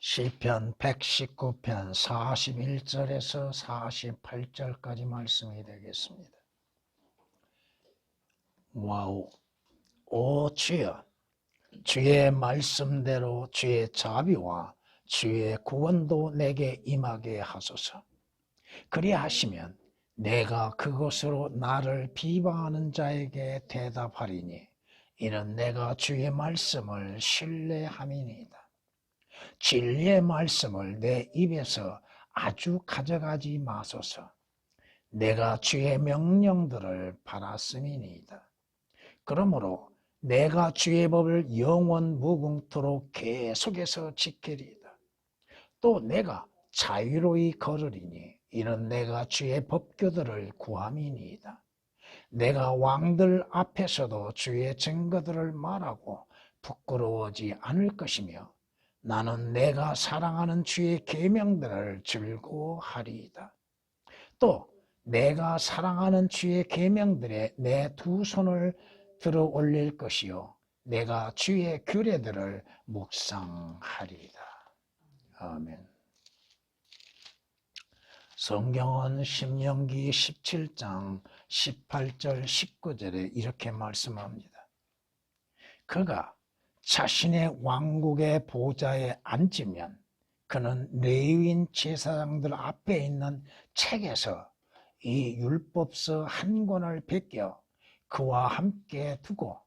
시편 119편 41절에서 48절까지 말씀이 되겠습니다. 와우. 오 주여, 주의 말씀대로 주의 자비와 주의 구원도 내게 임하게 하소서. 그리하시면 내가 그것으로 나를 비방하는 자에게 대답하리니 이는 내가 주의 말씀을 신뢰함이니이다. 진리의 말씀을 내 입에서 아주 가져가지 마소서. 내가 주의 명령들을 받았음이니이다. 그러므로 내가 주의 법을 영원 무궁토록 계속해서 지키리이다. 또 내가 자유로이 걸으리니 이는 내가 주의 법규들을 구함이니이다. 내가 왕들 앞에서도 주의 증거들을 말하고 부끄러워하지 않을 것이며 나는 내가 사랑하는 주의 계명들을 즐거워하리이다. 또 내가 사랑하는 주의 계명들에 내 두 손을 들어 올릴 것이요 내가 주의 규례들을 묵상하리이다. 아멘. 성경은 신명기 17장 18절 19절에 이렇게 말씀합니다. 그가 자신의 왕국의 보좌에 앉으면 그는 레위인 제사장들 앞에 있는 책에서 이 율법서 한 권을 베껴 그와 함께 두고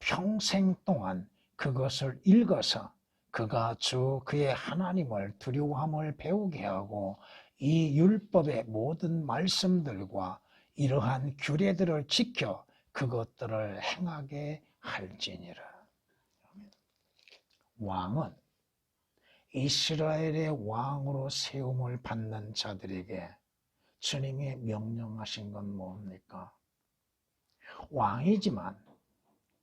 평생 동안 그것을 읽어서 그가 주 그의 하나님을 두려워함을 배우게 하고 이 율법의 모든 말씀들과 이러한 규례들을 지켜 그것들을 행하게 할지니라. 왕은 이스라엘의 왕으로 세움을 받는 자들에게 주님이 명령하신 건 뭡니까? 왕이지만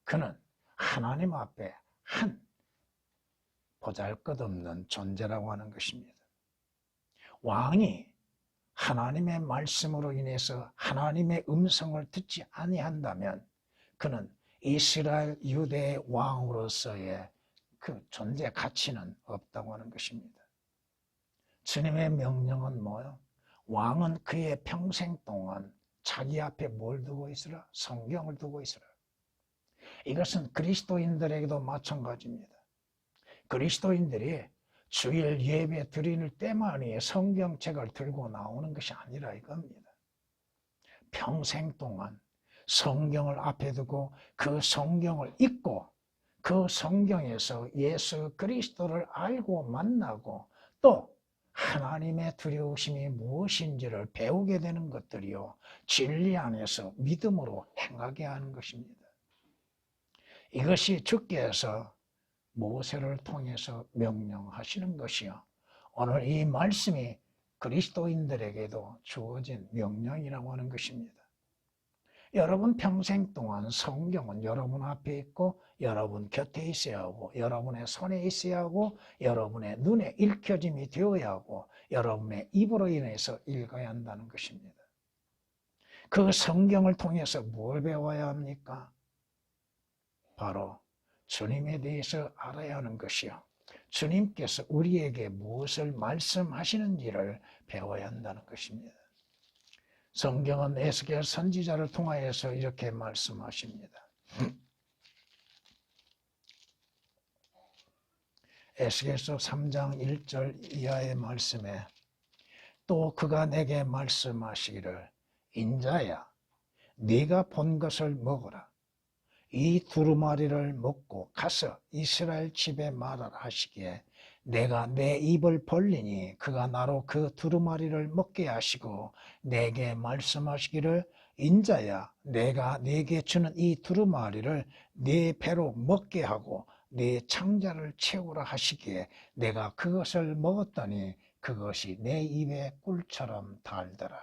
그는 하나님 앞에 한 보잘것없는 존재라고 하는 것입니다. 왕이 하나님의 말씀으로 인해서 하나님의 음성을 듣지 아니한다면 그는 이스라엘 유대의 왕으로서의 그 존재 가치는 없다고 하는 것입니다. 주님의 명령은 뭐요? 왕은 그의 평생 동안 자기 앞에 뭘 두고 있으라? 성경을 두고 있으라. 이것은 그리스도인들에게도 마찬가지입니다. 그리스도인들이 주일 예배 드릴 때만이 성경책을 들고 나오는 것이 아니라 이겁니다. 평생 동안 성경을 앞에 두고 그 성경을 읽고 그 성경에서 예수 그리스도를 알고 만나고 또 하나님의 두려우심이 무엇인지를 배우게 되는 것들이요 진리 안에서 믿음으로 행하게 하는 것입니다. 이것이 주께서 모세를 통해서 명령하시는 것이요 오늘 이 말씀이 그리스도인들에게도 주어진 명령이라고 하는 것입니다. 여러분 평생 동안 성경은 여러분 앞에 있고 여러분 곁에 있어야 하고 여러분의 손에 있어야 하고 여러분의 눈에 읽혀짐이 되어야 하고 여러분의 입으로 인해서 읽어야 한다는 것입니다. 그 성경을 통해서 뭘 배워야 합니까? 바로 주님에 대해서 알아야 하는 것이요 주님께서 우리에게 무엇을 말씀하시는지를 배워야 한다는 것입니다. 성경은 에스겔 선지자를 통하여서 이렇게 말씀하십니다. 에스겔서 3장 1절 이하의 말씀에 또 그가 내게 말씀하시기를 인자야 네가 본 것을 먹어라. 이 두루마리를 먹고 가서 이스라엘 집에 말하라 하시기에 내가 내 입을 벌리니 그가 나로 그 두루마리를 먹게 하시고 내게 말씀하시기를 인자야 내가 네게 주는 이 두루마리를 네 배로 먹게 하고 네 창자를 채우라 하시기에 내가 그것을 먹었더니 그것이 내 입에 꿀처럼 달더라.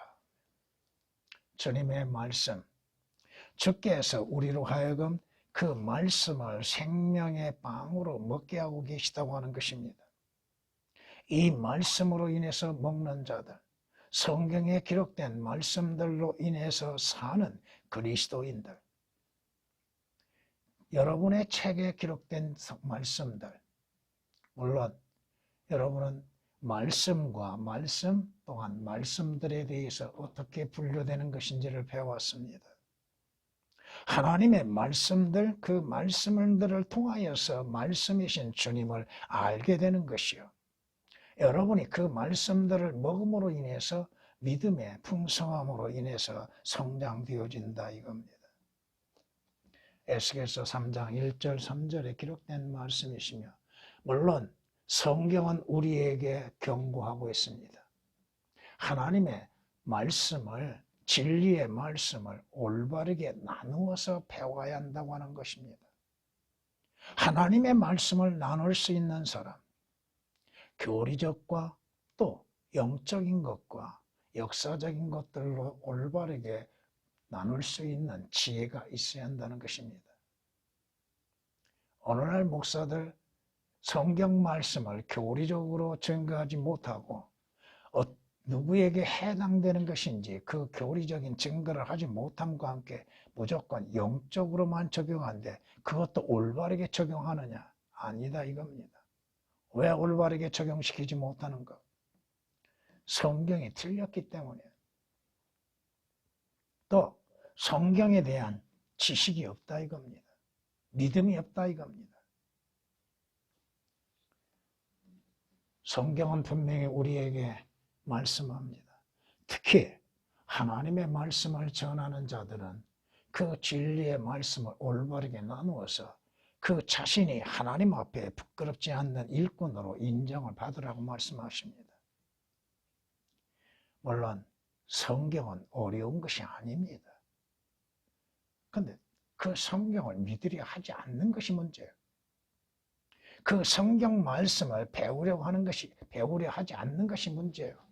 주님의 말씀, 주께서 우리로 하여금 그 말씀을 생명의 빵으로 먹게 하고 계시다고 하는 것입니다. 이 말씀으로 인해서 먹는 자들, 성경에 기록된 말씀들로 인해서 사는 그리스도인들, 여러분의 책에 기록된 말씀들, 물론 여러분은 말씀과 말씀 또한 말씀들에 대해서 어떻게 분류되는 것인지를 배워왔습니다. 하나님의 말씀들, 그 말씀들을 통하여서 말씀이신 주님을 알게 되는 것이요. 여러분이 그 말씀들을 먹음으로 인해서 믿음의 풍성함으로 인해서 성장되어진다 이겁니다. 에스겔서 3장 1절 3절에 기록된 말씀이시며 물론 성경은 우리에게 경고하고 있습니다. 하나님의 말씀을 진리의 말씀을 올바르게 나누어서 배워야 한다고 하는 것입니다. 하나님의 말씀을 나눌 수 있는 사람, 교리적과 또 영적인 것과 역사적인 것들로 올바르게 나눌 수 있는 지혜가 있어야 한다는 것입니다. 오늘날 목사들 성경 말씀을 교리적으로 증거하지 못하고 누구에게 해당되는 것인지 그 교리적인 증거를 하지 못함과 함께 무조건 영적으로만 적용하는데 그것도 올바르게 적용하느냐? 아니다 이겁니다. 왜 올바르게 적용시키지 못하는 것? 성경이 틀렸기 때문에 또 성경에 대한 지식이 없다 이겁니다. 믿음이 없다 이겁니다. 성경은 분명히 우리에게 말씀합니다. 특히 하나님의 말씀을 전하는 자들은 그 진리의 말씀을 올바르게 나누어서 그 자신이 하나님 앞에 부끄럽지 않는 일꾼으로 인정을 받으라고 말씀하십니다. 물론 성경은 어려운 것이 아닙니다. 그런데 그 성경을 믿으려 하지 않는 것이 문제예요. 그 성경 말씀을 배우려 하지 않는 것이 문제예요.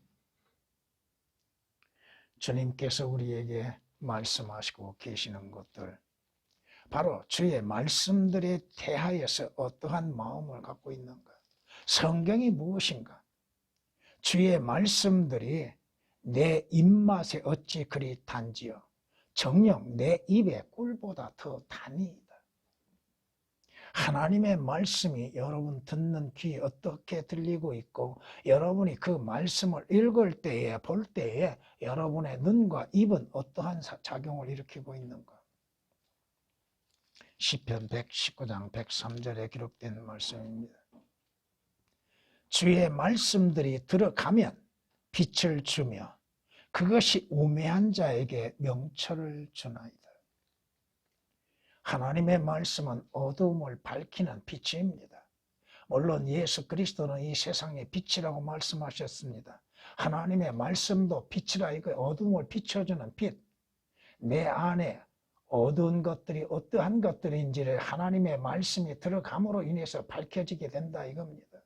주님께서 우리에게 말씀하시고 계시는 것들, 바로 주의 말씀들에 대하여서 어떠한 마음을 갖고 있는가? 성경이 무엇인가? 주의 말씀들이 내 입맛에 어찌 그리 단지요? 정녕 내 입에 꿀보다 더 단이다. 하나님의 말씀이 여러분 듣는 귀에 어떻게 들리고 있고 여러분이 그 말씀을 읽을 때에 볼 때에 여러분의 눈과 입은 어떠한 작용을 일으키고 있는가? 시편 119장 103절에 기록된 말씀입니다. 주의 말씀들이 들어가면 빛을 주며 그것이 우매한 자에게 명철을 주나이다. 하나님의 말씀은 어두움을 밝히는 빛입니다. 물론 예수 그리스도는 이 세상의 빛이라고 말씀하셨습니다. 하나님의 말씀도 빛이라 이거 어두움을 비춰주는 빛. 내 안에 어두운 것들이 어떠한 것들인지를 하나님의 말씀이 들어감으로 인해서 밝혀지게 된다 이겁니다.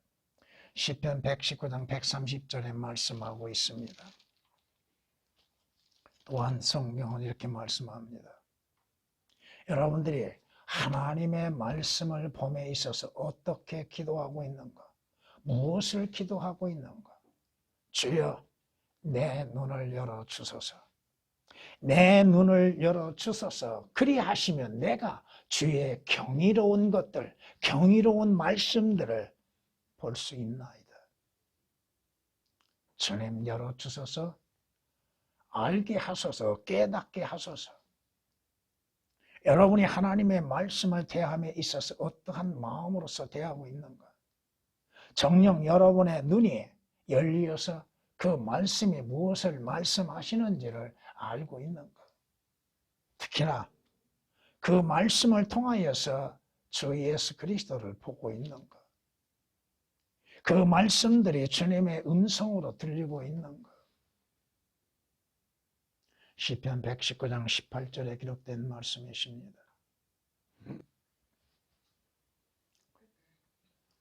시편 119장 130절에 말씀하고 있습니다. 또한 성경은 이렇게 말씀합니다. 여러분들이 하나님의 말씀을 봄에 있어서 어떻게 기도하고 있는가? 무엇을 기도하고 있는가? 주여 내 눈을 열어주소서. 내 눈을 열어주소서. 그리하시면 내가 주의 경이로운 것들, 경이로운 말씀들을 볼 수 있나이다. 주님 열어주소서. 알게 하소서. 깨닫게 하소서. 여러분이 하나님의 말씀을 대함에 있어서 어떠한 마음으로서 대하고 있는가? 정녕 여러분의 눈이 열려서 그 말씀이 무엇을 말씀하시는지를 알고 있는가? 특히나 그 말씀을 통하여서 주 예수 그리스도를 보고 있는가? 그 말씀들이 주님의 음성으로 들리고 있는가? 시편 119장 18절에 기록된 말씀이십니다.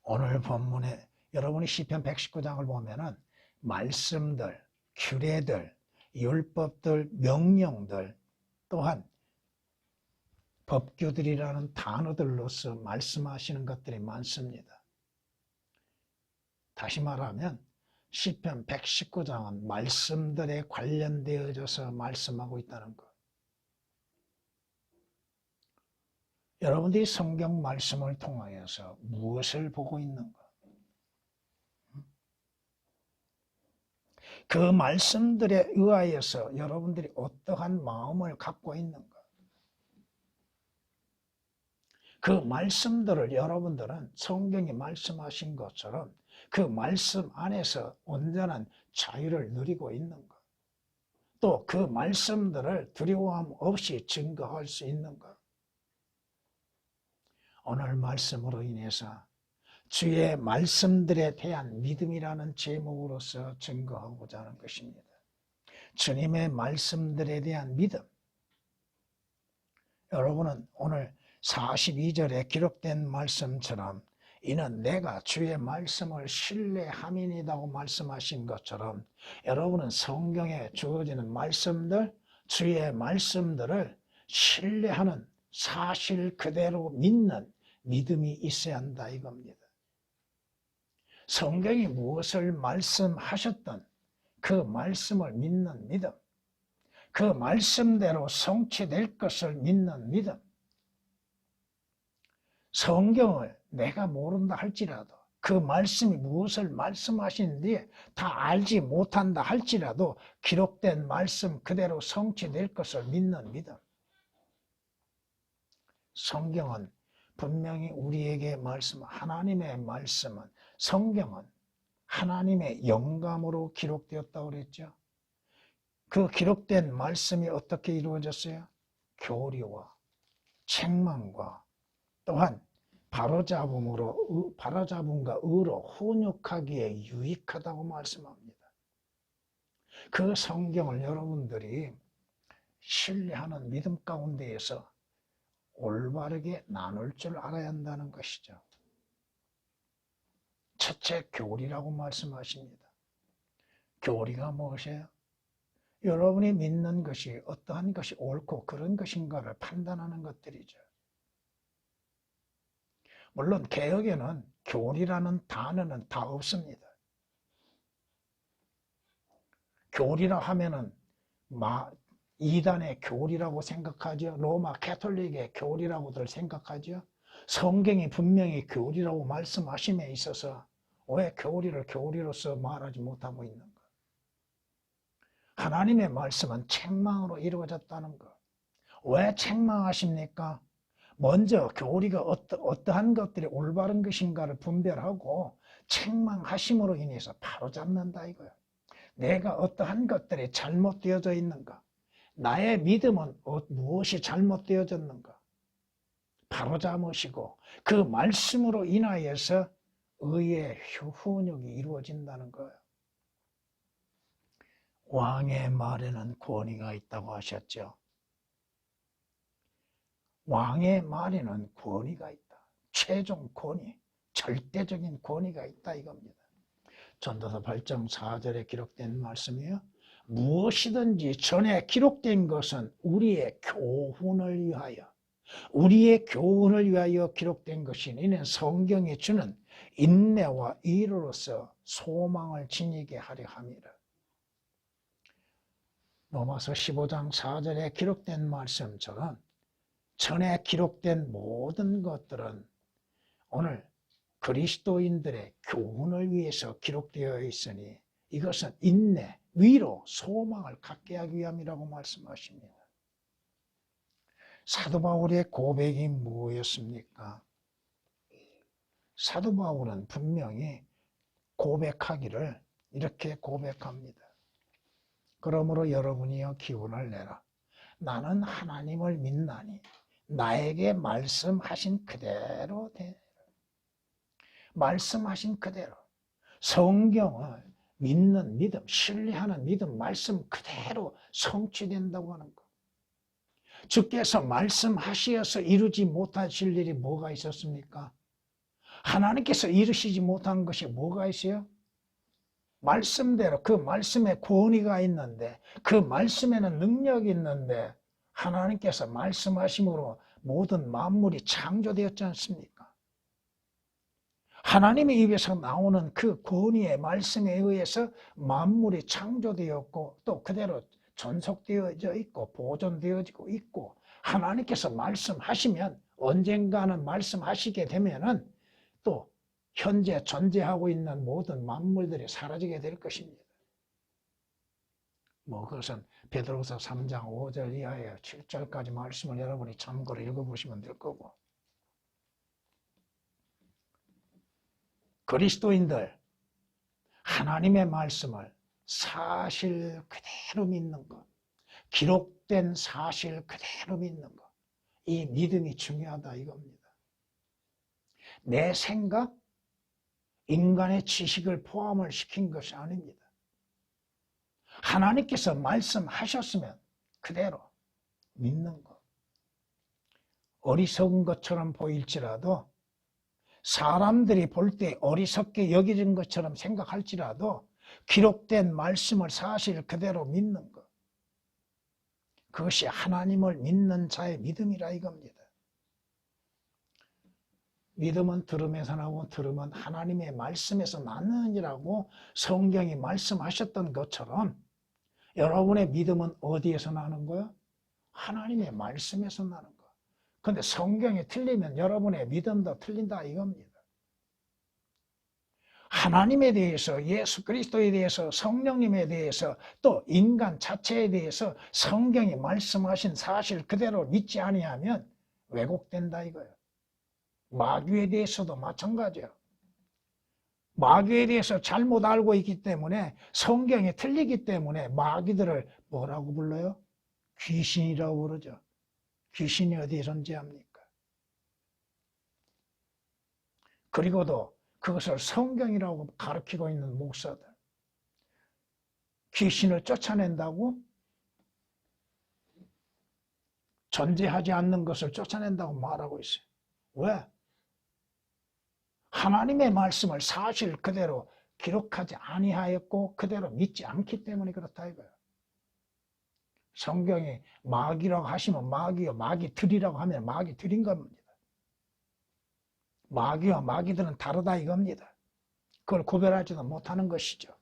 오늘 본문에 여러분이 시편 119장을 보면은 말씀들, 규례들, 율법들, 명령들 또한 법규들이라는 단어들로서 말씀하시는 것들이 많습니다. 다시 말하면 시편 119장은 말씀들에 관련되어져서 말씀하고 있다는 것. 여러분들이 성경 말씀을 통하여서 무엇을 보고 있는가? 그 말씀들에 의하여서 여러분들이 어떠한 마음을 갖고 있는가? 그 말씀들을 여러분들은 성경이 말씀하신 것처럼 그 말씀 안에서 온전한 자유를 누리고 있는가? 또 그 말씀들을 두려움 없이 증거할 수 있는가? 오늘 말씀으로 인해서 주의 말씀들에 대한 믿음이라는 제목으로서 증거하고자 하는 것입니다. 주님의 말씀들에 대한 믿음. 여러분은 오늘 42절에 기록된 말씀처럼 이는 내가 주의 말씀을 신뢰함이니다고 말씀하신 것처럼 여러분은 성경에 주어지는 말씀들, 주의 말씀들을 신뢰하는 사실 그대로 믿는 믿음이 있어야 한다 이겁니다. 성경이 무엇을 말씀하셨던 그 말씀을 믿는 믿음, 그 말씀대로 성취될 것을 믿는 믿음, 성경을 내가 모른다 할지라도 그 말씀이 무엇을 말씀하시는지 다 알지 못한다 할지라도 기록된 말씀 그대로 성취될 것을 믿는 믿음. 성경은 분명히 우리에게 하나님의 말씀은, 성경은 하나님의 영감으로 기록되었다고 그랬죠. 그 기록된 말씀이 어떻게 이루어졌어요? 교리와 책망과 또한 바로잡음과 의로 훈육하기에 유익하다고 말씀합니다. 그 성경을 여러분들이 신뢰하는 믿음 가운데에서 올바르게 나눌 줄 알아야 한다는 것이죠. 첫째, 교리라고 말씀하십니다. 교리가 무엇이에요? 여러분이 믿는 것이 어떠한 것이 옳고 그런 것인가를 판단하는 것들이죠. 물론 개혁에는 교리라는 단어는 다 없습니다. 교리라 하면은 이단의 교리라고 생각하죠. 로마 캐톨릭의 교리라고들 생각하죠. 성경이 분명히 교리라고 말씀하심에 있어서 왜 교리를 교리로서 말하지 못하고 있는가? 하나님의 말씀은 책망으로 이루어졌다는 것. 왜 책망하십니까? 먼저 교리가 어떠한 것들이 올바른 것인가를 분별하고 책망하심으로 인해서 바로잡는다 이거예요. 내가 어떠한 것들이 잘못되어져 있는가? 나의 믿음은 무엇이 잘못되어졌는가? 바로잡으시고 그 말씀으로 인하여서 의의 훈육이 이루어진다는 거예요. 왕의 말에는 권위가 있다고 하셨죠. 왕의 말에는 권위가 있다. 최종 권위, 절대적인 권위가 있다 이겁니다. 전도서 8장 4절에 기록된 말씀이에요. 무엇이든지 전에 기록된 것은 우리의 교훈을 위하여 기록된 것이니 이는 성경이 주는 인내와 이로써 소망을 지니게 하려 함이라. 로마서 15장 4절에 기록된 말씀처럼 전에 기록된 모든 것들은 오늘 그리스도인들의 교훈을 위해서 기록되어 있으니 이것은 인내, 위로, 소망을 갖게 하기 위함이라고 말씀하십니다. 사도 바울의 고백이 무엇이었습니까? 사도 바울은 분명히 고백하기를 이렇게 고백합니다. 그러므로 여러분이여 기운을 내라. 나는 하나님을 믿나니 나에게 말씀하신 그대로 되라. 말씀하신 그대로 성경을 믿는 믿음, 신뢰하는 믿음, 말씀 그대로 성취된다고 하는 것. 주께서 말씀하시어서 이루지 못하실 일이 뭐가 있었습니까? 하나님께서 이루시지 못한 것이 뭐가 있어요? 말씀대로 그 말씀에 권위가 있는데 그 말씀에는 능력이 있는데 하나님께서 말씀하심으로 모든 만물이 창조되었지 않습니까? 하나님의 입에서 나오는 그 권위의 말씀에 의해서 만물이 창조되었고 또 그대로 전속되어져 있고 보존되어지고 있고 하나님께서 말씀하시면 언젠가는 말씀하시게 되면은 또 현재 존재하고 있는 모든 만물들이 사라지게 될 것입니다. 그것은 베드로서 3장 5절 이하에 7절까지 말씀을 여러분이 참고로 읽어보시면 될 거고, 그리스도인들 하나님의 말씀을 사실 그대로 믿는 것, 기록된 사실 그대로 믿는 것, 이 믿음이 중요하다 이겁니다. 내 생각, 인간의 지식을 포함을 시킨 것이 아닙니다. 하나님께서 말씀하셨으면 그대로 믿는 것. 어리석은 것처럼 보일지라도, 사람들이 볼 때 어리석게 여겨진 것처럼 생각할지라도 기록된 말씀을 사실 그대로 믿는 것. 그것이 하나님을 믿는 자의 믿음이라 이겁니다. 믿음은 들음에서 나오고 들음은 하나님의 말씀에서 나느니라고 성경이 말씀하셨던 것처럼 여러분의 믿음은 어디에서 나는 거예요? 하나님의 말씀에서 나는 거예요. 그런데 성경이 틀리면 여러분의 믿음도 틀린다 이겁니다. 하나님에 대해서, 예수 그리스도에 대해서, 성령님에 대해서, 또 인간 자체에 대해서 성경이 말씀하신 사실 그대로 믿지 아니하면 왜곡된다 이거예요. 마귀에 대해서도 마찬가지예요. 마귀에 대해서 잘못 알고 있기 때문에, 성경이 틀리기 때문에 마귀들을 뭐라고 불러요? 귀신이라고 부르죠. 귀신이 어디에 존재합니까? 그리고도 그것을 성경이라고 가르치고 있는 목사들, 귀신을 쫓아낸다고, 존재하지 않는 것을 쫓아낸다고 말하고 있어요. 왜? 하나님의 말씀을 사실 그대로 기록하지 아니하였고 그대로 믿지 않기 때문에 그렇다 이거예요. 성경이 마귀라고 하시면 마귀요, 마귀들이라고 하면 마귀들인 겁니다. 마귀와 마귀들은 다르다 이겁니다. 그걸 구별하지도 못하는 것이죠.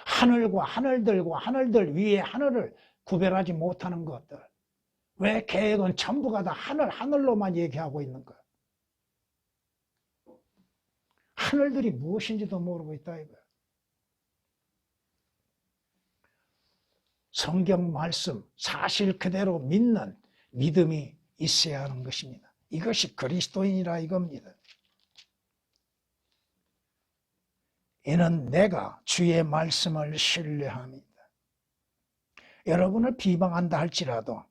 하늘과 하늘들과 하늘들 위에 하늘을 구별하지 못하는 것들. 왜 계획은 전부가 다 하늘로만 얘기하고 있는 거야? 하늘들이 무엇인지도 모르고 있다 이거야. 성경 말씀 사실 그대로 믿는 믿음이 있어야 하는 것입니다. 이것이 그리스도인이라 이겁니다. 이는 내가 주의 말씀을 신뢰합니다. 여러분을 비방한다 할지라도,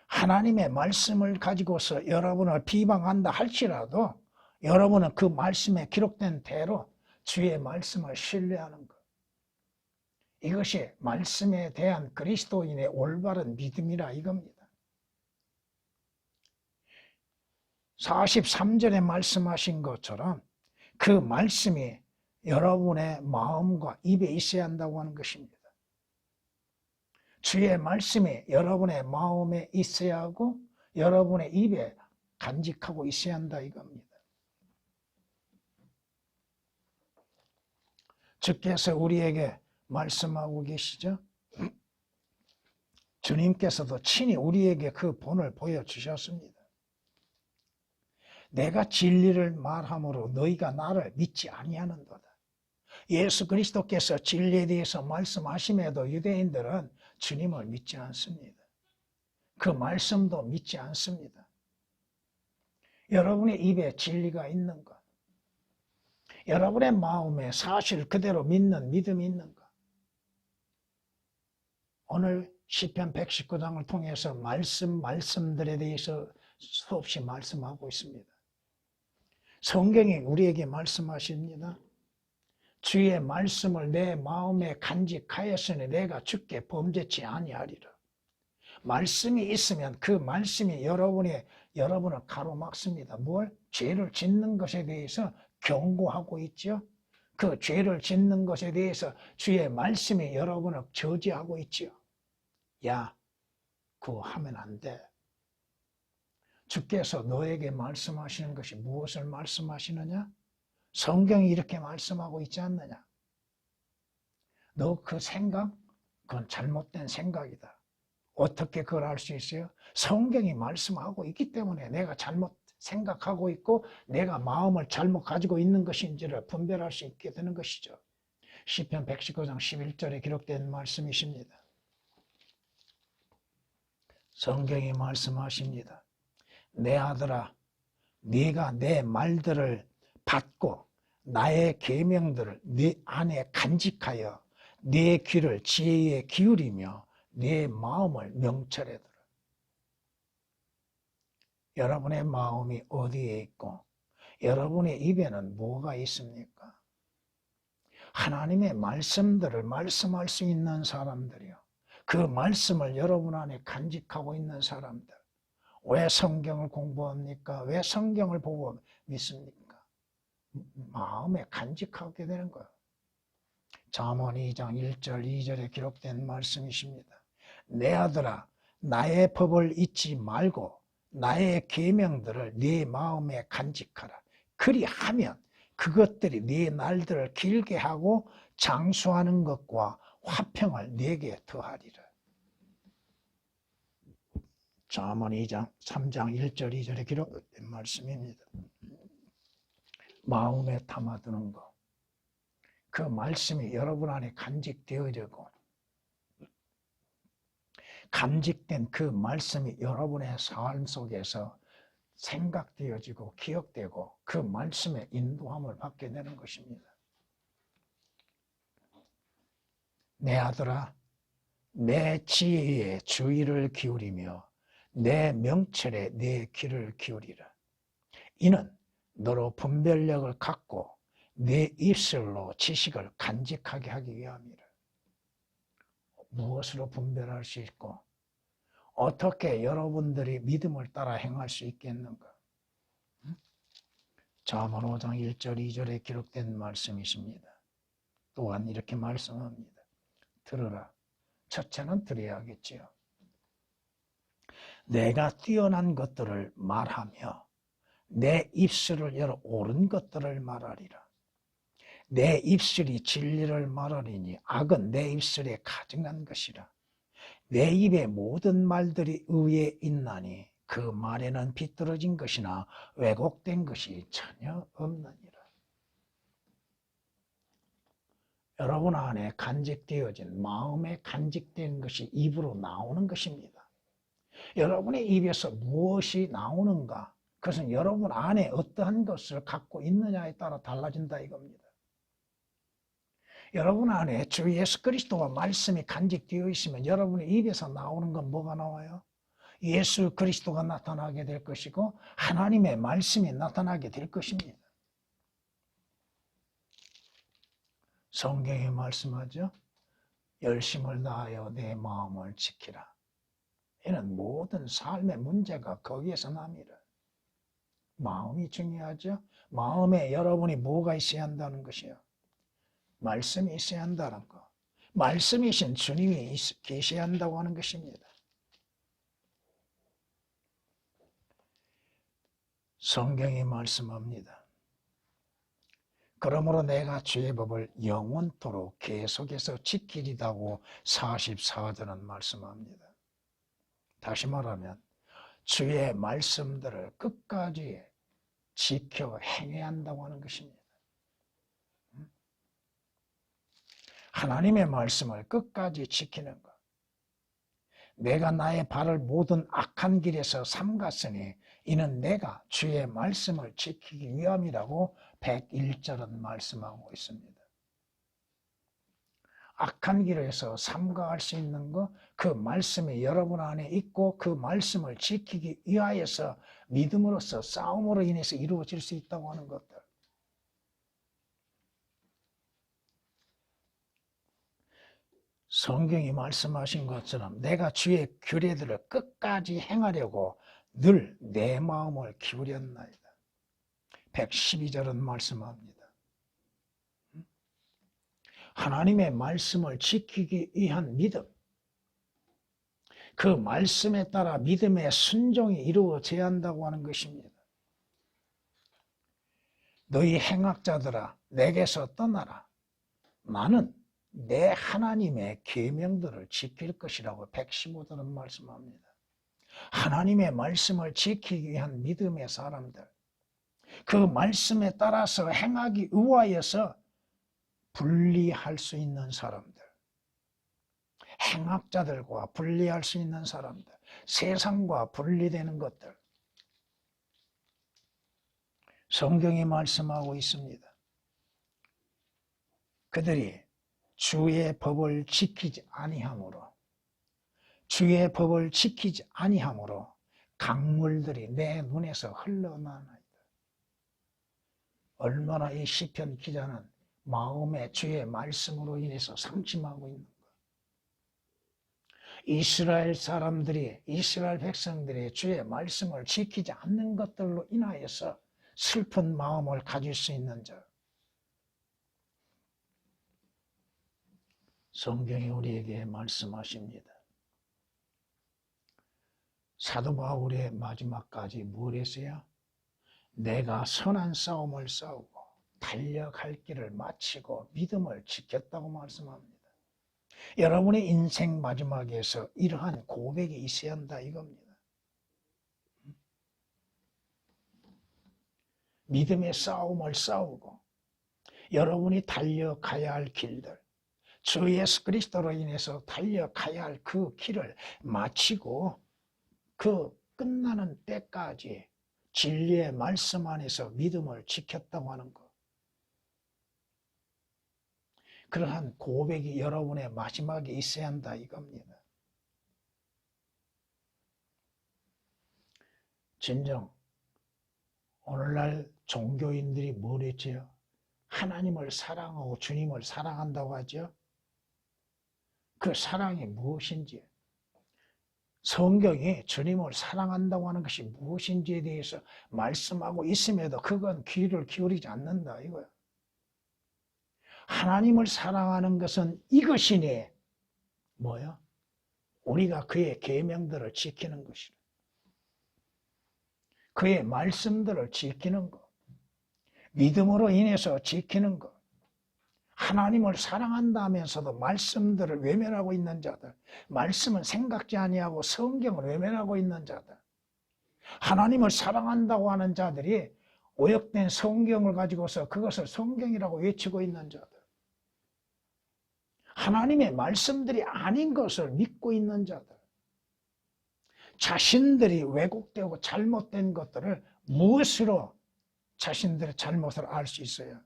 하나님의 말씀을 가지고서 여러분을 비방한다 할지라도 여러분은 그 말씀에 기록된 대로 주의 말씀을 신뢰하는 것. 이것이 말씀에 대한 그리스도인의 올바른 믿음이라 이겁니다. 43절에 말씀하신 것처럼 그 말씀이 여러분의 마음과 입에 있어야 한다고 하는 것입니다. 주의 말씀이 여러분의 마음에 있어야 하고 여러분의 입에 간직하고 있어야 한다 이겁니다. 주께서 우리에게 말씀하고 계시죠? 주님께서도 친히 우리에게 그 본을 보여주셨습니다. 내가 진리를 말함으로 너희가 나를 믿지 아니하는도다. 예수 그리스도께서 진리에 대해서 말씀하심에도 유대인들은 주님을 믿지 않습니다. 그 말씀도 믿지 않습니다. 여러분의 입에 진리가 있는 것, 여러분의 마음에 사실 그대로 믿는 믿음이 있는 것. 오늘 시편 119장을 통해서 말씀들에 대해서 수없이 말씀하고 있습니다. 성경이 우리에게 말씀하십니다. 주의 말씀을 내 마음에 간직하였으니 내가 주께 범죄치 아니하리라. 말씀이 있으면 그 말씀이 여러분을 가로막습니다. 뭘? 죄를 짓는 것에 대해서 경고하고 있죠. 그 죄를 짓는 것에 대해서 주의 말씀이 여러분을 저지하고 있죠. 야, 그거 하면 안 돼. 주께서 너에게 말씀하시는 것이 무엇을 말씀하시느냐? 성경이 이렇게 말씀하고 있지 않느냐? 너 그 생각? 그건 잘못된 생각이다. 어떻게 그걸 알 수 있어요? 성경이 말씀하고 있기 때문에 내가 잘못 생각하고 있고 내가 마음을 잘못 가지고 있는 것인지를 분별할 수 있게 되는 것이죠. 시편 119장 11절에 기록된 말씀이십니다. 성경이 말씀하십니다. 내 아들아, 네가 내 말들을 받고 나의 계명들을 네 안에 간직하여 네 귀를 지혜에 기울이며 네 마음을 명철에 들어. 여러분의 마음이 어디에 있고 여러분의 입에는 뭐가 있습니까? 하나님의 말씀들을 말씀할 수 있는 사람들이요. 그 말씀을 여러분 안에 간직하고 있는 사람들. 왜 성경을 공부합니까? 왜 성경을 보고 믿습니까? 마음에 간직하게 되는 거예요. 잠언 2장 1절 2절에 기록된 말씀이십니다. 내 아들아, 나의 법을 잊지 말고 나의 계명들을 네 마음에 간직하라. 그리하면 그것들이 네 날들을 길게 하고 장수하는 것과 화평을 네게 더하리라. 잠언 2장 3장 1절 2절에 기록된 말씀입니다. 마음에 담아두는 것, 그 말씀이 여러분 안에 간직되어지고 간직된 그 말씀이 여러분의 삶 속에서 생각되어지고 기억되고 그 말씀의 인도함을 받게 되는 것입니다. 내 아들아, 내 지혜에 주의를 기울이며 내 명철에 내 귀를 기울이라. 이는 너로 분별력을 갖고 내 입술로 지식을 간직하게 하기 위함이라. 무엇으로 분별할 수 있고 어떻게 여러분들이 믿음을 따라 행할 수 있겠는가? 잠언 5장 1절 2절에 기록된 말씀이십니다. 또한 이렇게 말씀합니다. 들으라. 첫째는 들어야겠지요. 내가 뛰어난 것들을 말하며 내 입술을 열어 옳은 것들을 말하리라. 내 입술이 진리를 말하리니 악은 내 입술에 가증한 것이라. 내 입의 모든 말들이 의에 있나니 그 말에는 비뚤어진 것이나 왜곡된 것이 전혀 없느니라. 여러분 안에 간직되어진 마음에 간직된 것이 입으로 나오는 것입니다. 여러분의 입에서 무엇이 나오는가? 그것은 여러분 안에 어떠한 것을 갖고 있느냐에 따라 달라진다 이겁니다. 여러분 안에 주 예수 그리스도와 말씀이 간직되어 있으면 여러분의 입에서 나오는 건 뭐가 나와요? 예수 그리스도가 나타나게 될 것이고 하나님의 말씀이 나타나게 될 것입니다. 성경이 말씀하죠. 열심을 다하여 내 마음을 지키라. 이는 모든 삶의 문제가 거기에서 납니다. 마음이 중요하죠. 마음에 여러분이 뭐가 있어야 한다는 것이요. 말씀이 있어야 한다는 것. 말씀이신 주님이 계셔야 한다고 하는 것입니다. 성경이 말씀합니다. 그러므로 내가 주의 법을 영원토록 계속해서 지키리다고 44절은 말씀합니다. 다시 말하면 주의 말씀들을 끝까지 지켜 행해야 한다고 하는 것입니다. 하나님의 말씀을 끝까지 지키는 것. 내가 나의 발을 모든 악한 길에서 삼갔으니 이는 내가 주의 말씀을 지키기 위함이라고 101절은 말씀하고 있습니다. 악한 길에서 삼가할 수 있는 것, 그 말씀이 여러분 안에 있고 그 말씀을 지키기 위하여서 믿음으로써 싸움으로 인해서 이루어질 수 있다고 하는 것들. 성경이 말씀하신 것처럼 내가 주의 규례들을 끝까지 행하려고 늘 내 마음을 기울였나이다. 112절은 말씀합니다. 하나님의 말씀을 지키기 위한 믿음, 그 말씀에 따라 믿음의 순종이 이루어져야 한다고 하는 것입니다. 너희 행악자들아 내게서 떠나라. 나는 내 하나님의 계명들을 지킬 것이라고 115절은 말씀합니다. 하나님의 말씀을 지키기 위한 믿음의 사람들, 그 말씀에 따라서 행하기 위하여서 분리할 수 있는 사람들, 행악자들과 분리할 수 있는 사람들, 세상과 분리되는 것들, 성경이 말씀하고 있습니다. 그들이 주의 법을 지키지 아니함으로, 주의 법을 지키지 아니함으로 강물들이 내 눈에서 흘러나나이다. 얼마나 이 시편 기자는 마음에 주의 말씀으로 인해서 상심하고 있는 것. 이스라엘 사람들이, 이스라엘 백성들이 주의 말씀을 지키지 않는 것들로 인하여서 슬픈 마음을 가질 수 있는 자. 성경이 우리에게 말씀하십니다. 사도 바울의 마지막까지 뭘 했어요? 내가 선한 싸움을 싸우고 달려갈 길을 마치고 믿음을 지켰다고 말씀합니다. 여러분의 인생 마지막에서 이러한 고백이 있어야 한다 이겁니다. 믿음의 싸움을 싸우고 여러분이 달려가야 할 길들, 주 예수 그리스도로 인해서 달려가야 할 그 길을 마치고 그 끝나는 때까지 진리의 말씀 안에서 믿음을 지켰다고 하는 것. 그러한 고백이 여러분의 마지막에 있어야 한다 이겁니다. 진정 오늘날 종교인들이 뭘 했지요? 하나님을 사랑하고 주님을 사랑한다고 하죠. 그 사랑이 무엇인지, 성경이 주님을 사랑한다고 하는 것이 무엇인지에 대해서 말씀하고 있음에도 그건 귀를 기울이지 않는다 이거야. 하나님을 사랑하는 것은 이것이니 뭐야? 우리가 그의 계명들을 지키는 것이다. 그의 말씀들을 지키는 것, 믿음으로 인해서 지키는 것. 하나님을 사랑한다면서도 말씀들을 외면하고 있는 자들, 말씀은 생각지 아니하고 성경을 외면하고 있는 자들, 하나님을 사랑한다고 하는 자들이 오역된 성경을 가지고서 그것을 성경이라고 외치고 있는 자들, 하나님의 말씀들이 아닌 것을 믿고 있는 자들, 자신들이 왜곡되고 잘못된 것들을 무엇으로 자신들의 잘못을 알 수 있어요?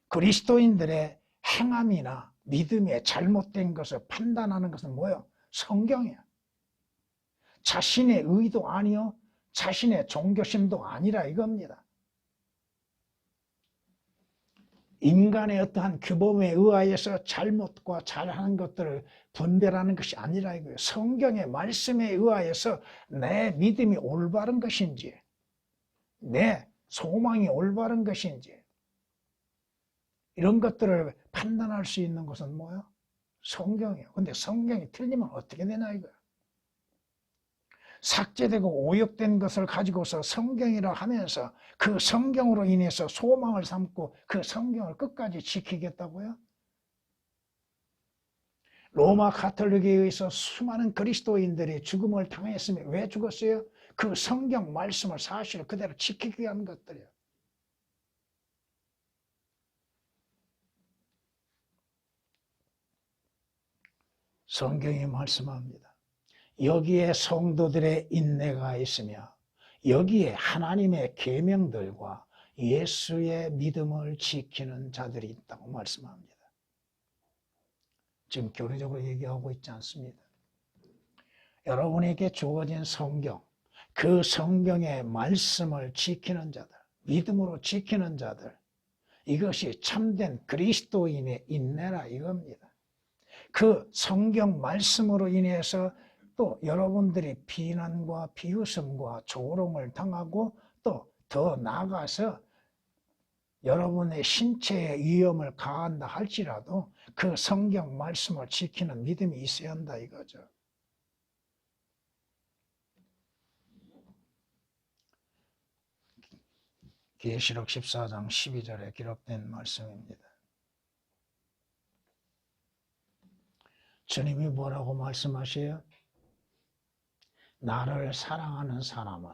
그리스도인들의 행함이나 믿음의 잘못된 것을 판단하는 것은 뭐예요? 성경이야. 자신의 의도 아니요, 자신의 종교심도 아니라 이겁니다. 인간의 어떠한 규범에 의하여서 잘못과 잘하는 것들을 분별하는 것이 아니라 이거예요. 성경의 말씀에 의하여서 내 믿음이 올바른 것인지, 내 소망이 올바른 것인지, 이런 것들을 판단할 수 있는 것은 뭐예요? 성경이에요. 근데 성경이 틀리면 어떻게 되나 이거예요. 삭제되고 오역된 것을 가지고서 성경이라 하면서 그 성경으로 인해서 소망을 삼고 그 성경을 끝까지 지키겠다고요? 로마 가톨릭에 의해서 수많은 그리스도인들이 죽음을 당했으면 왜 죽었어요? 그 성경 말씀을 사실을 그대로 지키기 위한 것들이에요. 성경이 말씀합니다. 여기에 성도들의 인내가 있으며 여기에 하나님의 계명들과 예수의 믿음을 지키는 자들이 있다고 말씀합니다. 지금 교리적으로 얘기하고 있지 않습니다. 여러분에게 주어진 성경, 그 성경의 말씀을 지키는 자들, 믿음으로 지키는 자들, 이것이 참된 그리스도인의 인내라 이겁니다. 그 성경 말씀으로 인해서 또 여러분들이 비난과 비웃음과 조롱을 당하고 또 더 나아가서 여러분의 신체에 위험을 가한다 할지라도 그 성경 말씀을 지키는 믿음이 있어야 한다 이거죠. 계시록 14장 12절에 기록된 말씀입니다. 주님이 뭐라고 말씀하셔요? 나를 사랑하는 사람은,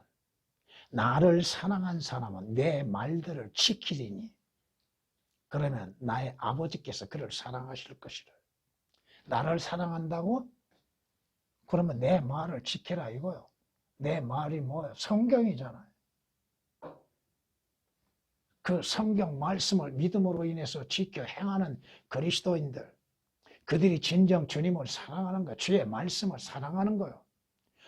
나를 사랑한 사람은 내 말들을 지키리니 그러면 나의 아버지께서 그를 사랑하실 것이라. 나를 사랑한다고? 그러면 내 말을 지켜라 이거요. 내 말이 뭐예요? 성경이잖아요. 그 성경 말씀을 믿음으로 인해서 지켜 행하는 그리스도인들, 그들이 진정 주님을 사랑하는 거예요. 주의 말씀을 사랑하는 거예요.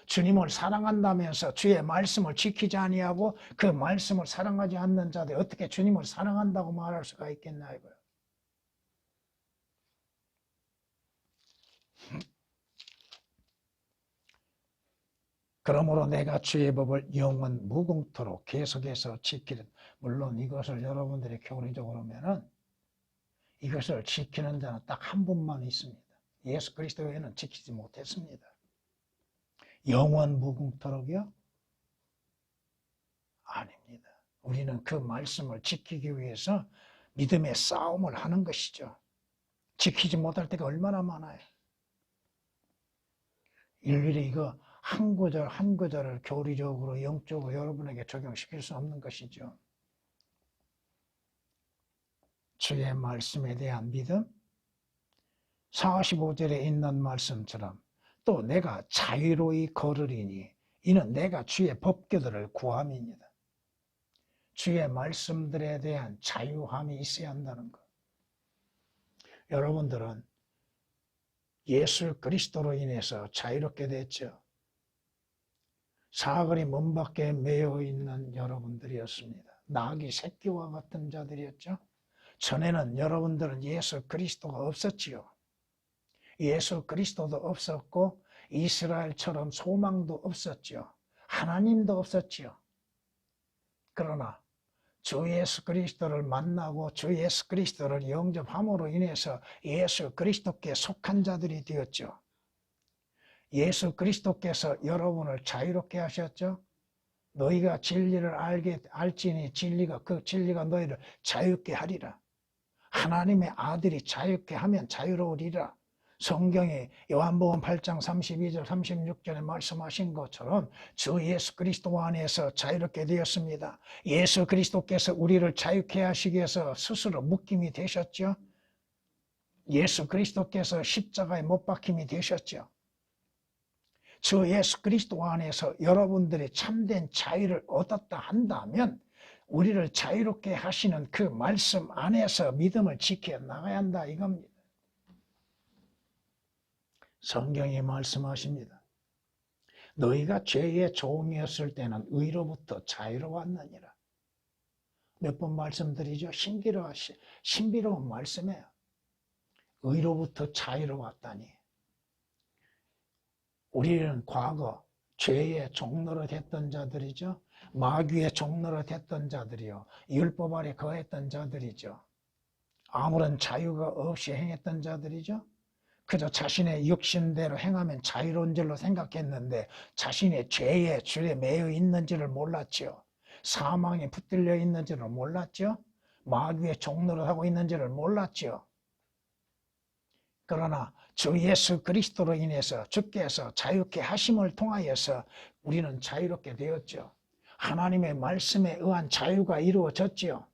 주님을 사랑한다면서 주의 말씀을 지키지 아니하고 그 말씀을 사랑하지 않는 자들 어떻게 주님을 사랑한다고 말할 수가 있겠나 이거예요. 그러므로 내가 주의 법을 영원 무궁토록 계속해서 지키는, 물론 이것을 여러분들이 교리적으로 하면은 이것을 지키는 자는 딱 한 분만 있습니다. 예수 그리스도 외에는 지키지 못했습니다. 영원 무궁토록이요? 아닙니다. 우리는 그 말씀을 지키기 위해서 믿음의 싸움을 하는 것이죠. 지키지 못할 때가 얼마나 많아요. 일일이 이거 한 구절 한 구절을 교리적으로 영적으로 여러분에게 적용시킬 수 없는 것이죠. 주의 말씀에 대한 믿음, 45절에 있는 말씀처럼 또 내가 자유로이 걸으리니 이는 내가 주의 법궤들을 구함입니다. 주의 말씀들에 대한 자유함이 있어야 한다는 것. 여러분들은 예수 그리스도로 인해서 자유롭게 됐죠. 사거리 문 밖에 매여 있는 여러분들이었습니다. 나귀 새끼와 같은 자들이었죠. 전에는 여러분들은 예수 그리스도가 없었지요. 예수 그리스도도 없었고 이스라엘처럼 소망도 없었지요. 하나님도 없었지요. 그러나 주 예수 그리스도를 만나고 주 예수 그리스도를 영접함으로 인해서 예수 그리스도께 속한 자들이 되었죠. 예수 그리스도께서 여러분을 자유롭게 하셨죠. 너희가 진리를 알지니 그 진리가 너희를 자유롭게 하리라. 하나님의 아들이 자유롭게 하면 자유로우리라. 성경에 요한복음 8장 32절 36절에 말씀하신 것처럼 주 예수 그리스도 안에서 자유롭게 되었습니다. 예수 그리스도께서 우리를 자유케 하시기 위해서 스스로 묶임이 되셨죠. 예수 그리스도께서 십자가에 못 박힘이 되셨죠. 주 예수 그리스도 안에서 여러분들이 참된 자유를 얻었다 한다면 우리를 자유롭게 하시는 그 말씀 안에서 믿음을 지켜 나가야 한다 이겁니다. 성경이 말씀하십니다. 너희가 죄의 종이었을 때는 의로부터 자유로웠느니라. 몇 번 말씀드리죠. 신비로운 말씀이에요. 의로부터 자유로웠다니. 우리는 과거 죄의 종노릇 했던 자들이죠. 마귀의 종노릇 했던 자들이요. 율법 아래 거했던 자들이죠. 아무런 자유가 없이 행했던 자들이죠. 그저 자신의 육신대로 행하면 자유로운 줄로 생각했는데 자신의 죄의 줄에 매여 있는지를 몰랐죠. 사망에 붙들려 있는지를 몰랐죠. 마귀의 종노릇 하고 있는지를 몰랐죠. 그러나 주 예수 그리스도로 인해서 주께서 자유케 하심을 통하여서 우리는 자유롭게 되었죠. 하나님의 말씀에 의한 자유가 이루어졌지요.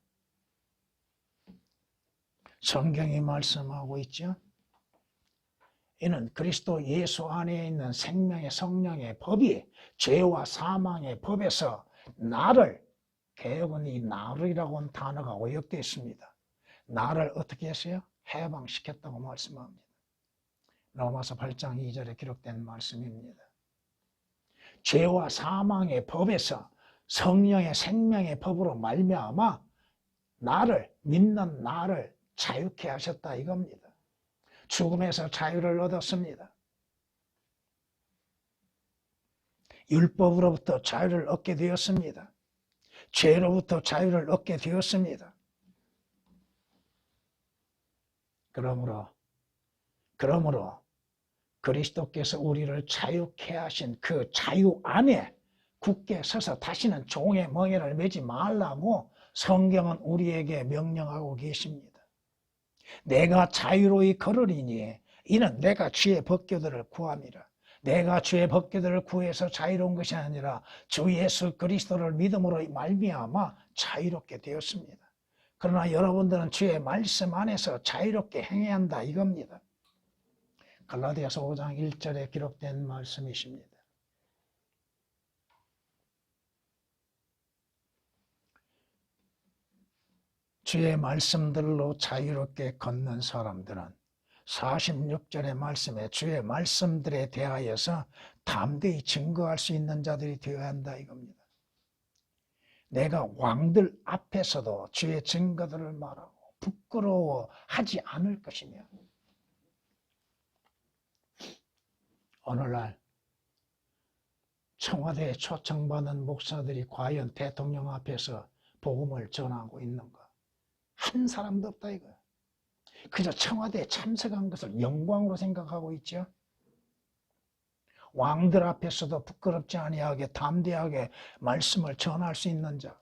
성경이 말씀하고 있죠. 이는 그리스도 예수 안에 있는 생명의 성령의 법이 죄와 사망의 법에서 나를, 개혁은 이 나를이라고 하는 단어가 오역되어 있습니다. 나를 어떻게 했어요? 해방시켰다고 말씀합니다. 로마서 8장 2절에 기록된 말씀입니다. 죄와 사망의 법에서 성령의 생명의 법으로 말미암아 나를, 믿는 나를 자유케 하셨다 이겁니다. 죽음에서 자유를 얻었습니다. 율법으로부터 자유를 얻게 되었습니다. 죄로부터 자유를 얻게 되었습니다. 그러므로 그리스도께서 우리를 자유케 하신 그 자유 안에 굳게 서서 다시는 종의 멍에를 매지 말라고 성경은 우리에게 명령하고 계십니다. 내가 자유로이 걸으리니 이는 내가 주의 법궤들을 구함이라. 내가 주의 법궤들을 구해서 자유로운 것이 아니라 주 예수 그리스도를 믿음으로 말미암아 자유롭게 되었습니다. 그러나 여러분들은 주의 말씀 안에서 자유롭게 행해야 한다 이겁니다. 갈라디아서 5장 1절에 기록된 말씀이십니다. 주의 말씀들로 자유롭게 걷는 사람들은 46절의 말씀에 주의 말씀들에 대하여서 담대히 증거할 수 있는 자들이 되어야 한다 이겁니다. 내가 왕들 앞에서도 주의 증거들을 말하고 부끄러워하지 않을 것이며, 오늘날 청와대에 초청받은 목사들이 과연 대통령 앞에서 복음을 전하고 있는가? 한 사람도 없다 이거야. 그저 청와대에 참석한 것을 영광으로 생각하고 있죠. 왕들 앞에서도 부끄럽지 아니하게 담대하게 말씀을 전할 수 있는 자.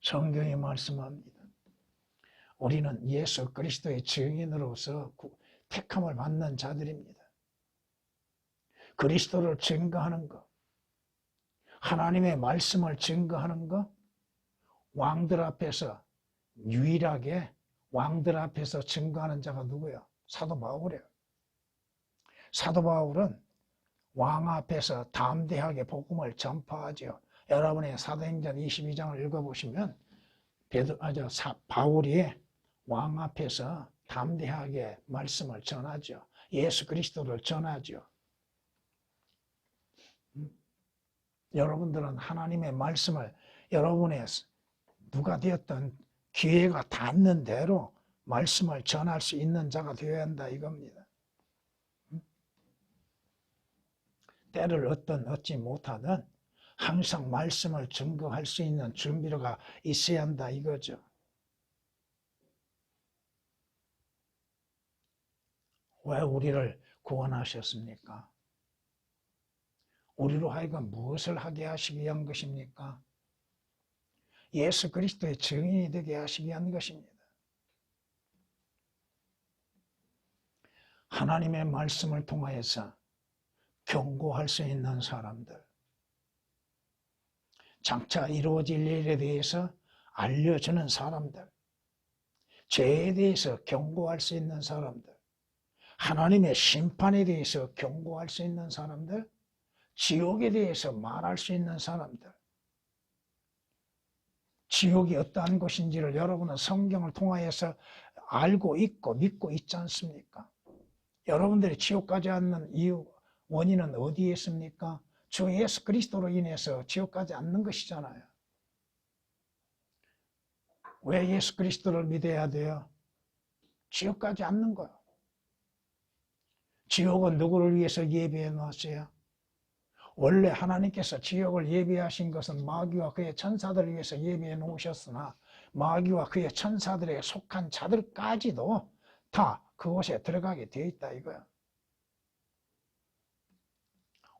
성경이 말씀합니다. 우리는 예수 그리스도의 증인으로서 택함을 받는 자들입니다. 그리스도를 증거하는 것, 하나님의 말씀을 증거하는 것, 왕들 앞에서 유일하게 왕들 앞에서 증거하는 자가 누구야? 사도 바울이에요. 사도 바울은 왕 앞에서 담대하게 복음을 전파하죠. 여러분의 사도행전 22장을 읽어보시면 바울이 왕 앞에서 담대하게 말씀을 전하죠. 예수 그리스도를 전하죠. 여러분들은 하나님의 말씀을 여러분의 누가 되었던 기회가 닿는 대로 말씀을 전할 수 있는 자가 되어야 한다 이겁니다. 때를 얻지 못하든 항상 말씀을 증거할 수 있는 준비가 있어야 한다 이거죠. 왜 우리를 구원하셨습니까? 우리로 하여금 무엇을 하게 하시기 위한 것입니까? 예수 그리스도의 증인이 되게 하시기 위한 것입니다. 하나님의 말씀을 통하여서 경고할 수 있는 사람들, 장차 이루어질 일에 대해서 알려주는 사람들, 죄에 대해서 경고할 수 있는 사람들, 하나님의 심판에 대해서 경고할 수 있는 사람들, 지옥에 대해서 말할 수 있는 사람들, 지옥이 어떠한 곳인지를 여러분은 성경을 통하여서 알고 있고 믿고 있지 않습니까? 여러분들이 지옥 가지 않는 이유, 원인은 어디에 있습니까? 주 예수 그리스도로 인해서 지옥 가지 않는 것이잖아요. 왜 예수 그리스도를 믿어야 돼요? 지옥 가지 않는 거예요. 지옥은 누구를 위해서 예비해 놓았어요? 원래 하나님께서 지옥을 예비하신 것은 마귀와 그의 천사들을 위해서 예비해 놓으셨으나 마귀와 그의 천사들에 속한 자들까지도 다 그곳에 들어가게 되어 있다 이거야.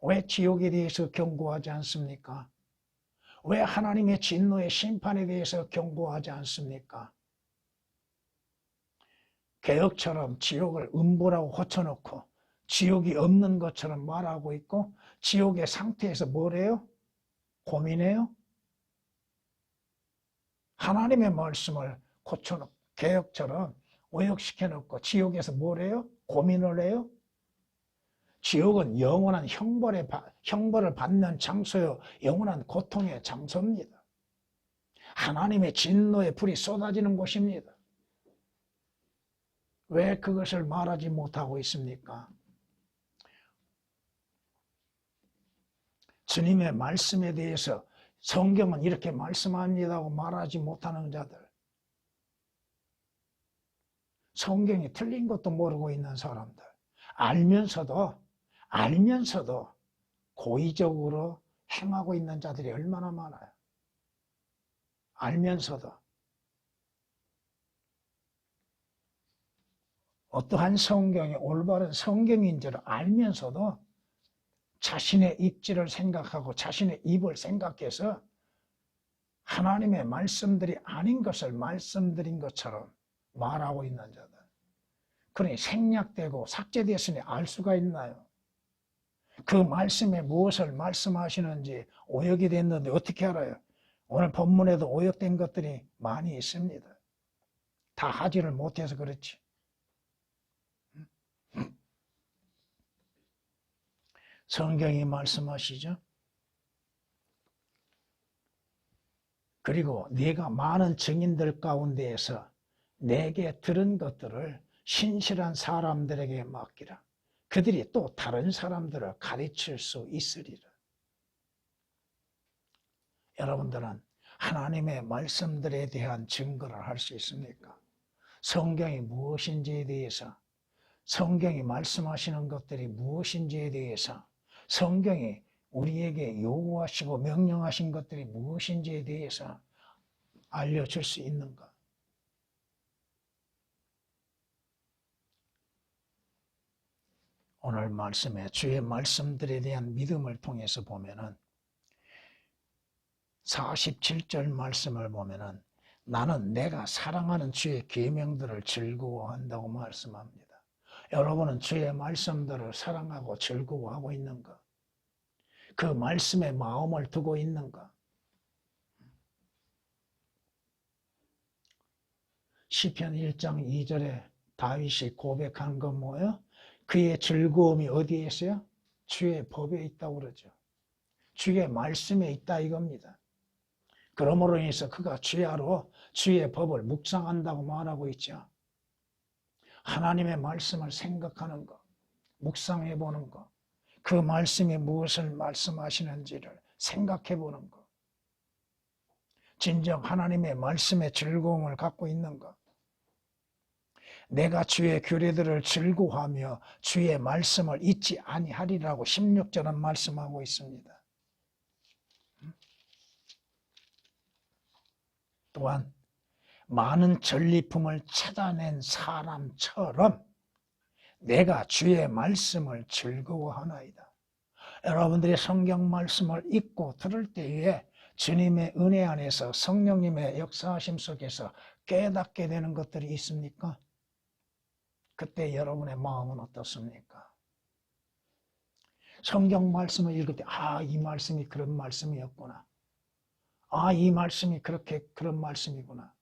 왜 지옥에 대해서 경고하지 않습니까? 왜 하나님의 진노의 심판에 대해서 경고하지 않습니까? 개혁처럼 지옥을 음보라고 고쳐놓고 지옥이 없는 것처럼 말하고 있고 지옥의 상태에서 뭘 해요? 고민해요? 하나님의 말씀을 고쳐놓고 개혁처럼 오역시켜놓고 지옥에서 뭘 해요? 고민을 해요? 지옥은 영원한 형벌을 받는 장소요, 영원한 고통의 장소입니다. 하나님의 진노의 불이 쏟아지는 곳입니다. 왜 그것을 말하지 못하고 있습니까? 주님의 말씀에 대해서 성경은 이렇게 말씀합니다고 말하지 못하는 자들, 성경이 틀린 것도 모르고 있는 사람들, 알면서도 고의적으로 행하고 있는 자들이 얼마나 많아요. 알면서도 어떠한 성경이 올바른 성경인 줄 알면서도 자신의 입지를 생각하고 자신의 입을 생각해서 하나님의 말씀들이 아닌 것을 말씀드린 것처럼 말하고 있는 자들. 그러니 생략되고 삭제되었으니 알 수가 있나요? 그 말씀에 무엇을 말씀하시는지 오역이 됐는데 어떻게 알아요? 오늘 본문에도 오역된 것들이 많이 있습니다. 다 하지를 못해서 그렇지. 성경이 말씀하시죠. 그리고 네가 많은 증인들 가운데에서 내게 들은 것들을 신실한 사람들에게 맡기라. 그들이 또 다른 사람들을 가르칠 수 있으리라. 여러분들은 하나님의 말씀들에 대한 증거를 할 수 있습니까? 성경이 무엇인지에 대해서, 성경이 말씀하시는 것들이 무엇인지에 대해서, 성경이 우리에게 요구하시고 명령하신 것들이 무엇인지에 대해서 알려줄 수 있는가? 오늘 말씀에 주의 말씀들에 대한 믿음을 통해서 보면은 47절 말씀을 보면은 나는 내가 사랑하는 주의 계명들을 즐거워한다고 말씀합니다. 여러분은 주의 말씀들을 사랑하고 즐거워하고 있는가? 그 말씀에 마음을 두고 있는가? 시편 1장 2절에 다윗이 고백한 건 뭐예요? 그의 즐거움이 어디에 있어요? 주의 법에 있다고 그러죠. 주의 말씀에 있다 이겁니다. 그러므로 인해서 그가 주야로 주의 법을 묵상한다고 말하고 있죠. 하나님의 말씀을 생각하는 것, 묵상해 보는 것, 그 말씀이 무엇을 말씀하시는지를 생각해 보는 것, 진정 하나님의 말씀에 즐거움을 갖고 있는 것, 내가 주의 규례들을 즐거워하며 주의 말씀을 잊지 아니하리라고 16절은 말씀하고 있습니다. 또한 많은 전리품을 찾아낸 사람처럼 내가 주의 말씀을 즐거워하나이다. 여러분들이 성경 말씀을 읽고 들을 때에 주님의 은혜 안에서 성령님의 역사하심 속에서 깨닫게 되는 것들이 있습니까? 그때 여러분의 마음은 어떻습니까? 성경 말씀을 읽을 때 이 말씀이 그런 말씀이었구나. 이 말씀이 그런 말씀이구나.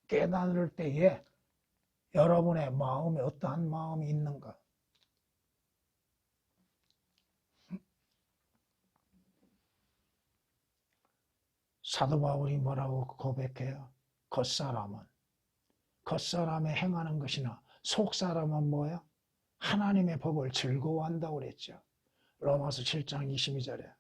깨달을 때에 여러분의 마음에 어떠한 마음이 있는가? 사도 바울이 뭐라고 고백해요? 겉사람의 행하는 것이나 속사람은 뭐예요? 하나님의 법을 즐거워한다고 그랬죠. 로마서 7장 22절에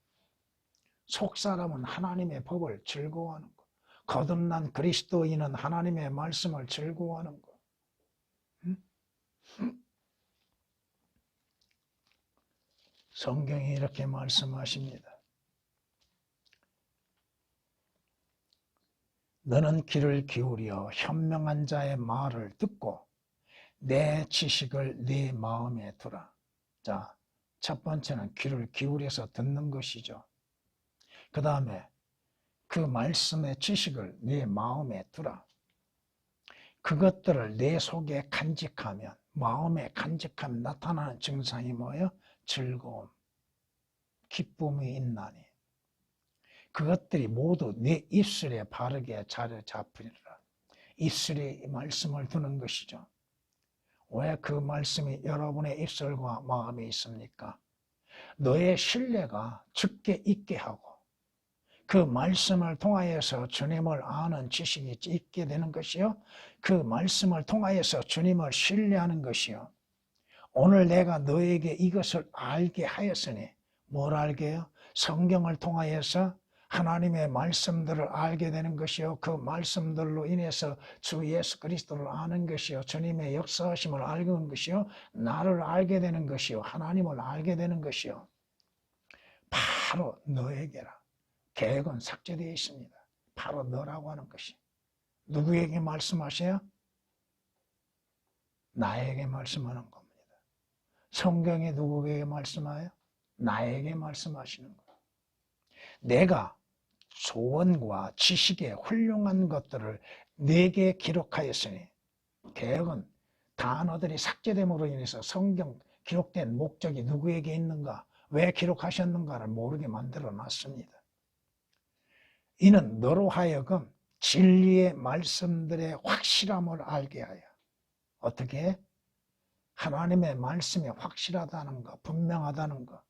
속사람은 하나님의 법을 즐거워하는 것, 거듭난 그리스도인은 하나님의 말씀을 즐거워하는 것. 성경이 이렇게 말씀하십니다. 너는 귀를 기울여 현명한 자의 말을 듣고 내 지식을 네 마음에 두라. 자, 첫 번째는 귀를 기울여서 듣는 것이죠. 그 다음에 그 말씀의 지식을 네 마음에 두라. 그것들을 내 속에 간직하면, 마음에 간직하면 나타나는 증상이 뭐예요? 즐거움, 기쁨이 있나니 그것들이 모두 내 입술에 바르게 자리 잡으리라. 입술에 말씀을 두는 것이죠. 왜 그 말씀이 여러분의 입술과 마음에 있습니까? 너의 신뢰가 깊게 있게 하고 그 말씀을 통하여서 주님을 아는 지식이 있게 되는 것이요. 그 말씀을 통하여서 주님을 신뢰하는 것이요. 오늘 내가 너에게 이것을 알게 하였으니 뭘 알게 해요? 성경을 통하여서 하나님의 말씀들을 알게 되는 것이요. 그 말씀들로 인해서 주 예수 그리스도를 아는 것이요. 주님의 역사하심을 알게 되는 것이요. 나를 알게 되는 것이요. 하나님을 알게 되는 것이요. 바로 너에게라. 계획은 삭제되어 있습니다. 바로 너라고 하는 것이. 누구에게 말씀하셔요? 나에게 말씀하는 겁니다. 성경이 누구에게 말씀하여? 나에게 말씀하시는 거예요. 내가 조언과 지식의 훌륭한 것들을 내게 기록하였으니 개혁은 단어들이 삭제됨으로 인해서 성경 기록된 목적이 누구에게 있는가, 왜 기록하셨는가를 모르게 만들어 놨습니다. 이는 너로 하여금 진리의 말씀들의 확실함을 알게 하여. 어떻게? 하나님의 말씀이 확실하다는 것, 분명하다는 것.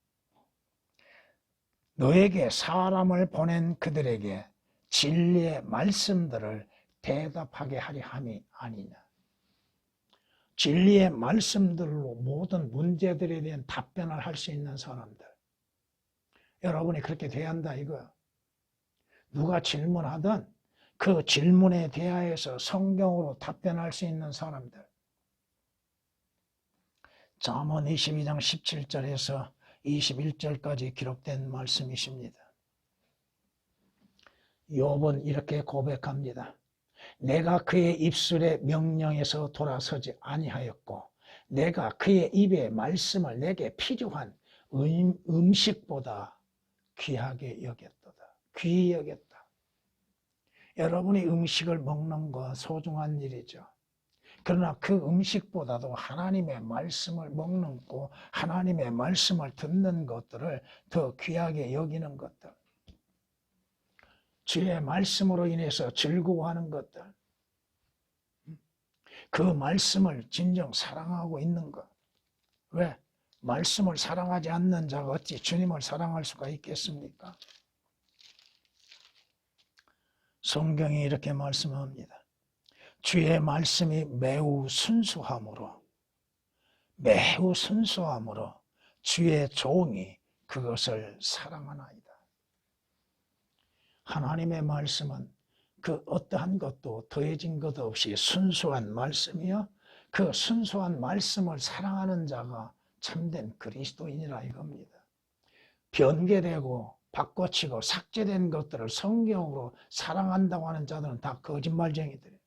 너에게 사람을 보낸 그들에게 진리의 말씀들을 대답하게 하려 함이 아니냐. 진리의 말씀들로 모든 문제들에 대한 답변을 할 수 있는 사람들. 여러분이 그렇게 돼야 한다 이거야. 누가 질문하든 그 질문에 대하여서 성경으로 답변할 수 있는 사람들. 잠언 22장 17절에서 21절까지 기록된 말씀이십니다. 욥은 이렇게 고백합니다. 내가 그의 입술의 명령에서 돌아서지 아니하였고 내가 그의 입의 말씀을 내게 필요한 음식보다 귀하게 여겼도다. 귀히 여겼다. 여러분이 음식을 먹는 거 소중한 일이죠. 그러나 그 음식보다도 하나님의 말씀을 먹는 거, 하나님의 말씀을 듣는 것들을 더 귀하게 여기는 것들, 주의 말씀으로 인해서 즐거워하는 것들, 그 말씀을 진정 사랑하고 있는 것. 왜? 말씀을 사랑하지 않는 자가 어찌 주님을 사랑할 수가 있겠습니까? 성경이 이렇게 말씀합니다. 주의 말씀이 매우 순수함으로 주의 종이 그것을 사랑하나이다. 하나님의 말씀은 그 어떠한 것도 더해진 것 없이 순수한 말씀이요. 그 순수한 말씀을 사랑하는 자가 참된 그리스도인이라 이겁니다. 변개되고 바꿔치고 삭제된 것들을 성경으로 사랑한다고 하는 자들은 다 거짓말쟁이들이에요.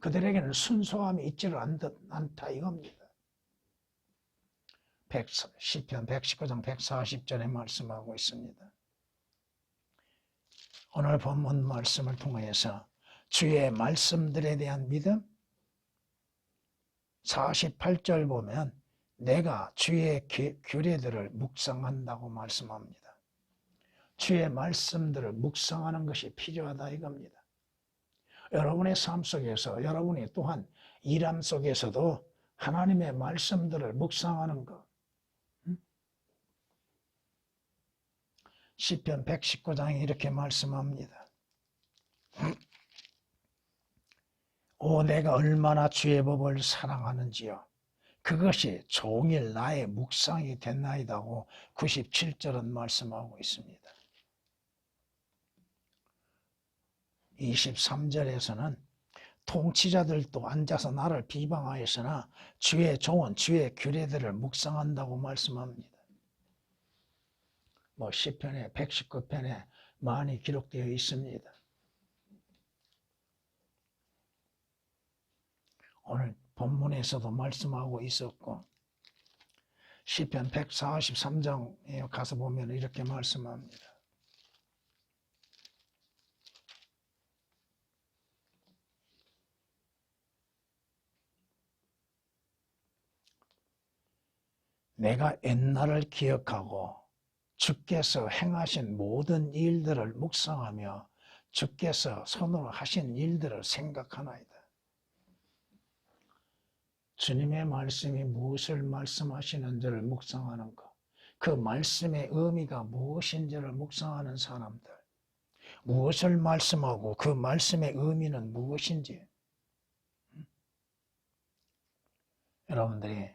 그들에게는 순수함이 있지를 않다 이겁니다. 시편 119장 140절에 말씀하고 있습니다. 오늘 본문 말씀을 통해서 주의 말씀들에 대한 믿음, 48절 보면 내가 주의 규례들을 묵상한다고 말씀합니다. 주의 말씀들을 묵상하는 것이 필요하다 이겁니다. 여러분의 삶 속에서 여러분이 또한 일함 속에서도 하나님의 말씀들을 묵상하는 것. 시편 119장에 이렇게 말씀합니다. 오 내가 얼마나 주의 법을 사랑하는지요. 그것이 종일 나의 묵상이 됐나이다고 97절은 말씀하고 있습니다. 23절에서는 통치자들도 앉아서 나를 비방하였으나 주의 종은 주의 규례들을 묵상한다고 말씀합니다. 시편의 119편에 많이 기록되어 있습니다. 오늘 본문에서도 말씀하고 있었고 시편 143장에 가서 보면 이렇게 말씀합니다. 내가 옛날을 기억하고 주께서 행하신 모든 일들을 묵상하며 주께서 손으로 하신 일들을 생각하나이다. 주님의 말씀이 무엇을 말씀하시는지를 묵상하는 것, 그 말씀의 의미가 무엇인지를 묵상하는 사람들, 무엇을 말씀하고 그 말씀의 의미는 무엇인지, 여러분들이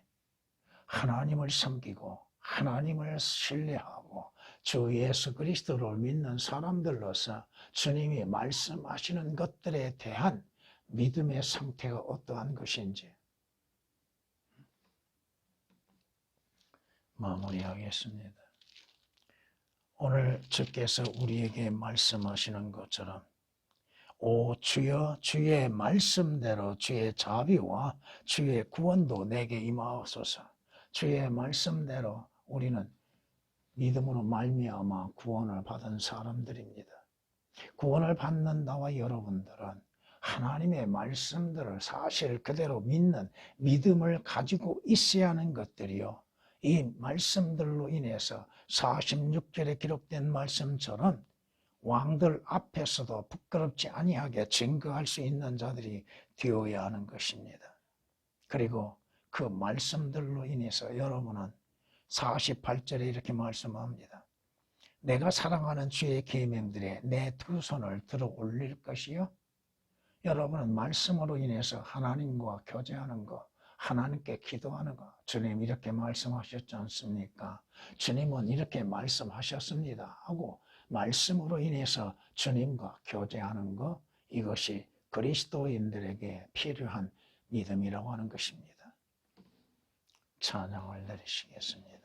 하나님을 섬기고 하나님을 신뢰하고 주 예수 그리스도를 믿는 사람들로서 주님이 말씀하시는 것들에 대한 믿음의 상태가 어떠한 것인지 마무리하겠습니다. 오늘 주께서 우리에게 말씀하시는 것처럼 오 주여 주의 말씀대로 주의 자비와 주의 구원도 내게 임하옵소서. 주의 말씀대로 우리는 믿음으로 말미암아 구원을 받은 사람들입니다. 구원을 받는 나와 여러분들은 하나님의 말씀들을 사실 그대로 믿는 믿음을 가지고 있어야 하는 것들이요. 이 말씀들로 인해서 46절에 기록된 말씀처럼 왕들 앞에서도 부끄럽지 아니하게 증거할 수 있는 자들이 되어야 하는 것입니다. 그리고 그 말씀들로 인해서 여러분은 48절에 이렇게 말씀합니다. 내가 사랑하는 주의 계명들에 내 두 손을 들어 올릴 것이요. 여러분은 말씀으로 인해서 하나님과 교제하는 것, 하나님께 기도하는 것, 주님 이렇게 말씀하셨지 않습니까? 주님은 이렇게 말씀하셨습니다 하고 말씀으로 인해서 주님과 교제하는 것, 이것이 그리스도인들에게 필요한 믿음이라고 하는 것입니다. 찬양을 드리시겠습니다.